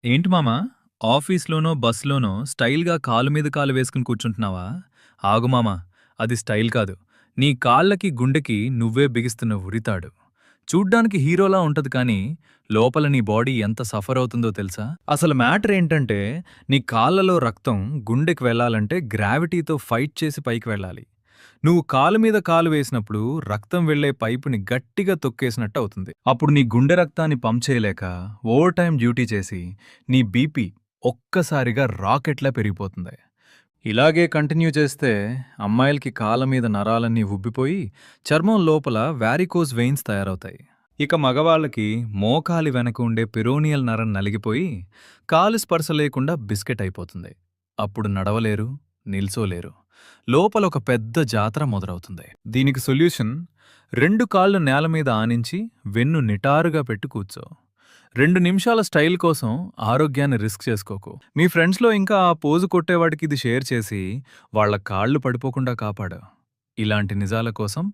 ఏంటి మామా? ఆఫీస్‌లోనో, బస్‌లోనో స్టైల్‌గా కాలు మీద కాలు వేసుకుని కూర్చుంటున్నావా? ఆగు మామా, అది స్టైల్ కాదు. నీ కాళ్ళకి, గుండెకి నువ్వే బిగిస్తున్న ఉరితాడు. చూడ్డానికి హీరోలా ఉంటది కానీ, లోపల నీ బాడీ ఎంత సఫర్ అవుతుందో తెలుసా? అసలు మ్యాటర్ ఏంటంటే, నీ కాళ్ళలో రక్తం గుండెకి వెళ్ళాలంటే గ్రావిటీతో ఫైట్ చేసి పైకి వెళ్ళాలి. నువ్వు కాలు మీద కాలు వేసినప్పుడు రక్తం వెళ్లే పైపుని గట్టిగా తొక్కేసినట్టు అవుతుంది. అప్పుడు నీ గుండె రక్తాన్ని పంప్ చేయలేక ఓవర్ టైం డ్యూటీ చేసి నీ బీపీ ఒక్కసారిగా రాకెట్లా పెరిగిపోతుంది. ఇలాగే కంటిన్యూ చేస్తే అమ్మాయిలకి కాళ్ళ మీద నరాలన్నీ ఉబ్బిపోయి చర్మం లోపల వారికోజ్ వెయిన్స్ తయారవుతాయి. ఇక మగవాళ్ళకి మోకాలి వెనక ఉండే పెరోనియల్ నరం నలిగిపోయి కాలు స్పర్శ లేకుండా బిస్కెట్ అయిపోతుంది. అప్పుడు నడవలేరు, నిల్చోలేరు. లోపల ఒక పెద్ద జాతర మొదలవుతుంది. దీనికి సొల్యూషన్, 2 కాళ్ళు నేల మీద ఆనించి వెన్ను నిటారుగా పెట్టి కూర్చో. 2 నిమిషాల స్టైల్ కోసం ఆరోగ్యాన్ని రిస్క్ చేసుకోకు. మీ ఫ్రెండ్స్లో ఇంకా ఆ పోజు కొట్టేవాడికి ఇది షేర్ చేసి వాళ్ళ కాళ్ళు పడిపోకుండా కాపాడు. ఇలాంటి నిజాల కోసం